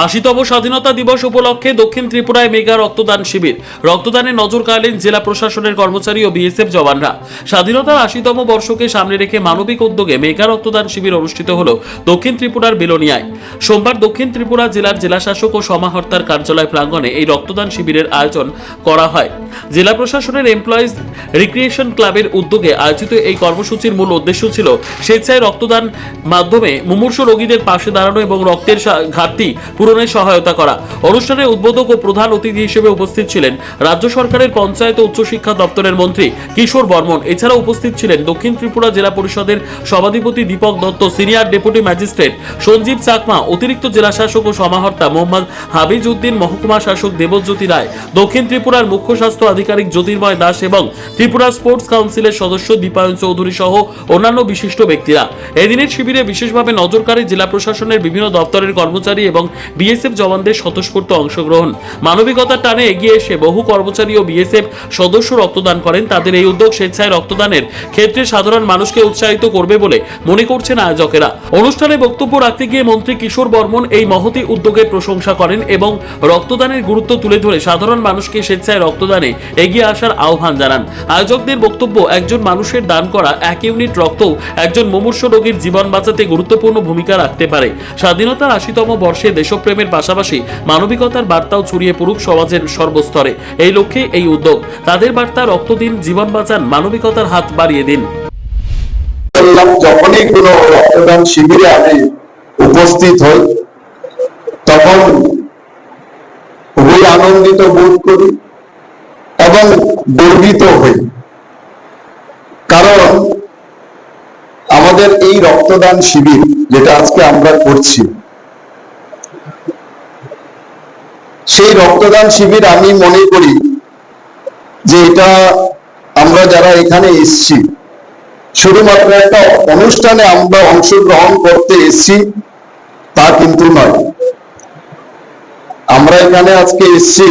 80তম স্বাধীনতা দিবস উপলক্ষে দক্ষিণ ত্রিপুরায় মেগা রক্তদান শিবির। রক্তদানে নজর কাড়লেন জেলা প্রশাসনের কর্মচারী ও বিএসএফ জওয়ানরা। স্বাধীনতার 80তম বর্ষকে সামনে রেখে মানবিক উদ্যোগে মেগা রক্তদান শিবির অনুষ্ঠিত হল দক্ষিণ ত্রিপুরার বেলোনিয়ায়। সোমবার দক্ষিণ ত্রিপুরা জেলার জেলাশাসক ও সমাহর্তার কার্যালয় প্রাঙ্গণে এই রক্তদান শিবিরের আয়োজন করা হয়। জেলা প্রশাসনের এমপ্লয়িজ রিক্রিয়েশন ক্লাবের উদ্যোগে আয়োজিত এই কর্মসূচির মূল উদ্দেশ্য ছিল স্বেচ্ছায় রক্তদান মাধ্যমে মুমূর্ষু রোগীদের পাশে দাঁড়ানো এবং রক্তের ঘাটতি পূরণে সহায়তা করা। অনুষ্ঠানে উদ্বোধক ও প্রধান অতিথি হিসেবে উপস্থিত ছিলেন রাজ্য সরকারের পঞ্চায়েত ও উচ্চশিক্ষা দপ্তরের মন্ত্রী কিশোর বর্মন। এছাড়া উপস্থিত ছিলেন দক্ষিণ ত্রিপুরা জেলা পরিষদের সভাধিপতি Dipak Datta, senior deputy magistrate Sanjib Chakma, অতিরিক্ত জেলা শাসক ও সমাহর্তা মোহাম্মদ হাবিজ উদ্দিন, মহকুমা শাসক দেবজ্যোতি রায়, দক্ষিণ ত্রিপুরার মুখ্য স্বাস্থ্য আধিকারিক জ্যোতির্ময় দাস এবং ত্রিপুরা স্পোর্টস কাউন্সিলের সদস্য দীপায়ন চৌধুরী সহ অন্যান্য বিশিষ্ট ব্যক্তিরা। এদিনের শিবিরে বিশেষভাবে নজরকাড়ে জেলা প্রশাসনের বিভিন্ন দপ্তরের কর্মচারী এবং বিএসএফ জওয়ানদের স্বতঃস্ফূর্ত অংশগ্রহণ। মানবিকতার টানে এগিয়ে এসে বহু কর্মচারী ও বিএসএফ সদস্য রক্তদান করেন। তাদের এই উদ্যোগ স্বেচ্ছায় রক্তদানের ক্ষেত্রে সাধারণ মানুষকে উৎসাহিত করবে বলে মনে করছেন আয়োজকেরা। অনুষ্ঠানে বক্তব্য রাখতে গিয়ে মন্ত্রী কিশোর বর্মন এই মহতি উদ্যোগের প্রশংসা করেন এবং রক্তদানের গুরুত্ব তুলে ধরে সাধারণ মানুষকে স্বেচ্ছায় রক্তদানে এগিয়ে আসার আহ্বান জানান। আয়োজকদের বক্তব্য, একজন মানুষের দান করা 1 ইউনিট রক্ত একজন মুমূর্ষু রোগীর জীবন বাঁচাতে গুরুত্বপূর্ণ ভূমিকা রাখতে পারে। স্বাধীনতার 80তম বর্ষে দেশপ্রেমের পাশাপাশি মানবিকতার বার্তাও ছড়িয়ে পড়ুক সমাজের সর্বস্তরে। এই লক্ষ্যে এই উদ্যোগ। তাদের বার্তা, রক্ত দিন, জীবন বাঁচান, মানবিকতার হাত বাড়িয়ে দিন। যখনই কোনো রক্তদান শিবিরে আমি উপস্থিত হই তখন খুবই আনন্দিত বোধ করি এবং গর্বিত হই, কারণ আমাদের এই রক্তদান শিবির যেটা আজকে আমরা করছি, সেই রক্তদান শিবির আমি মনে করি যে এটা আমরা যারা এখানে এসছি শুধুমাত্র একটা অনুষ্ঠানে আমরা অংশগ্রহণ করতে এসছি তা কিন্তু নয়। আমরা এখানে আজকে এসছি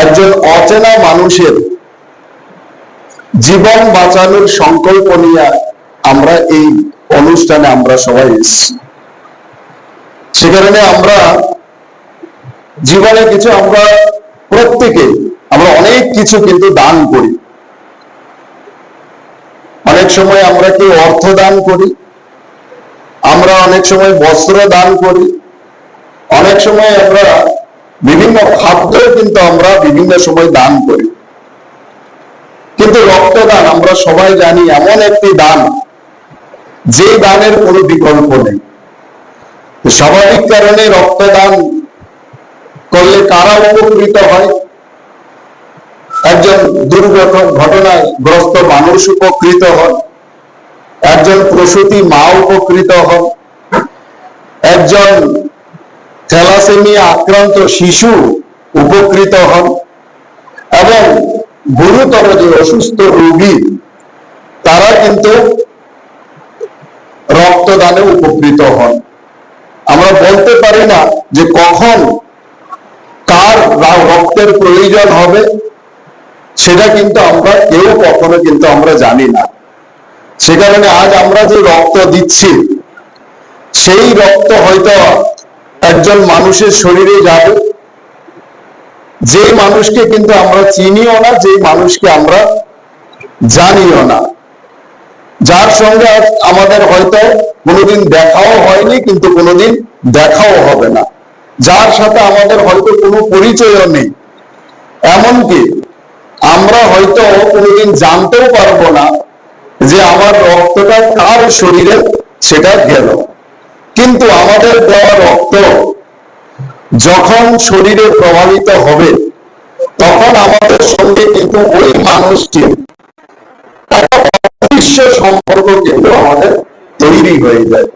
একজন অচেনা মানুষের জীবন বাঁচানোর সংকল্প নিয়ে আমরা এই অনুষ্ঠানে আমরা সবাই এসছি। সে কারণে আমরা জীবনে কিছু আমরা প্রত্যেকে আমরা অনেক কিছু কিন্তু দান করি। অনেক সময় আমরা কি অর্থ দান করি, আমরা অনেক সময় বস্ত্র দান করি, অনেক সময় আমরা বিভিন্ন খাদ্য কিন্তু আমরা বিভিন্ন সময় দান করি। কিন্তু রক্তদান আমরা সবাই জানি এমন একটি দান যে দানের কোনো বিকল্প নেই। স্বাভাবিক কারণে রক্তদান করলে কারা উপকৃত হয়? একজন দুর্ঘটনায় গ্রস্ত মানুষ উপকৃত হন, একজন প্রসূতি মা উপকৃত হন, একজন থ্যালাসেমিয়া আক্রান্ত শিশু উপকৃত হন এবং গুরুতর যে অসুস্থ রোগী তারা কিন্তু রক্তদানে উপকৃত হন। আমরা বলতে পারি না যে কখন কার রক্তের প্রয়োজন হবে, সেটা কিন্তু আমরা কেউ কখনো কিন্তু আমরা জানি না। সে কারণে আজ আমরা যে রক্ত দিচ্ছি সেই রক্ত হয়তো একজন মানুষের শরীরে যাবে যে মানুষকে কিন্তু আমরা চিনিও না, যে মানুষকে আমরা জানিও না, যার সঙ্গে আমাদের হয়তো কোনোদিন দেখাও হয়নি, কিন্তু কোনোদিন দেখাও হবে না, যার সাথে আমাদের হয়তো কোনো পরিচয়ও নেই, এমনকি আমরা হয়তো কোনোদিন জানতেও পারবো না যে আমার রক্তটা কার শরীরে সেটা গেল। কিন্তু আমাদের দেওয়া রক্ত যখন শরীরে প্রভাবিত হবে তখন আমাদের সঙ্গে কিন্তু ওই মানুষটির একটা অদৃশ্য সম্পর্ক কিন্তু আমাদের তৈরি হয়ে যায়।